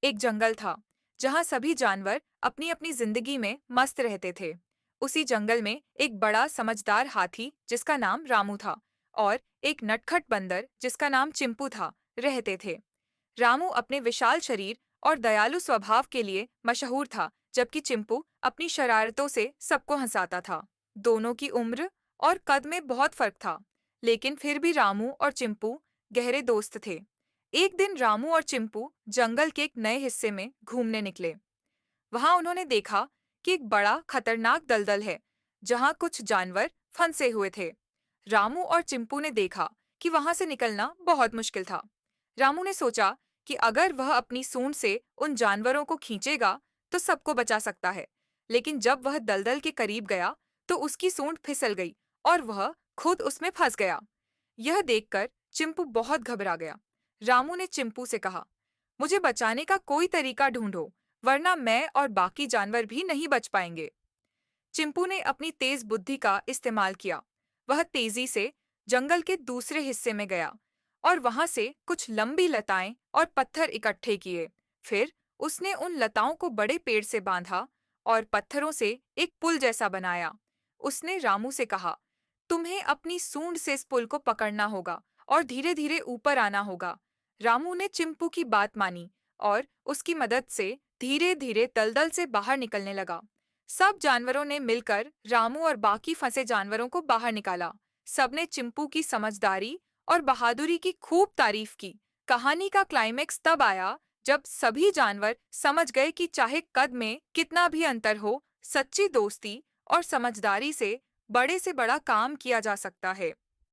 एक जंगल था जहां सभी जानवर अपनी अपनी जिंदगी में मस्त रहते थे। उसी जंगल में एक बड़ा समझदार हाथी जिसका नाम रामू था और एक नटखट बंदर जिसका नाम चिंपू था रहते थे। रामू अपने विशाल शरीर और दयालु स्वभाव के लिए मशहूर था, जबकि चिंपू अपनी शरारतों से सबको हंसाता था। दोनों की उम्र और कद में बहुत फर्क था, लेकिन फिर भी रामू और चिंपू गहरे दोस्त थे। एक दिन रामू और चिंपू जंगल के एक नए हिस्से में घूमने निकले। वहां उन्होंने देखा कि एक बड़ा खतरनाक दलदल है जहां कुछ जानवर फंसे हुए थे। रामू और चिंपू ने देखा कि वहां से निकलना बहुत मुश्किल था। रामू ने सोचा कि अगर वह अपनी सूंड से उन जानवरों को खींचेगा तो सबको बचा सकता है। लेकिन जब वह दलदल के करीब गया तो उसकी सूंड फिसल गई और वह खुद उसमें फंस गया। यह देखकर चिंपू बहुत घबरा गया। रामू ने चिंपू से कहा, मुझे बचाने का कोई तरीका ढूंढो, वरना मैं और बाकी जानवर भी नहीं बच पाएंगे। चिंपू ने अपनी तेज बुद्धि का इस्तेमाल किया। वह तेजी से जंगल के दूसरे हिस्से में गया और वहां से कुछ लंबी लताएं और पत्थर इकट्ठे किए। फिर उसने उन लताओं को बड़े पेड़ से बांधा और पत्थरों से एक पुल जैसा बनाया। उसने रामू से कहा, तुम्हें अपनी सूंड से इस पुल को पकड़ना होगा और धीरे धीरे ऊपर आना होगा। रामू ने चिंपू की बात मानी और उसकी मदद से धीरे धीरे दलदल से बाहर निकलने लगा। सब जानवरों ने मिलकर रामू और बाकी फंसे जानवरों को बाहर निकाला। सबने चिंपू की समझदारी और बहादुरी की खूब तारीफ की। कहानी का क्लाइमेक्स तब आया जब सभी जानवर समझ गए कि चाहे कद में कितना भी अंतर हो, सच्ची दोस्ती और समझदारी से बड़े काम किया जा सकता है।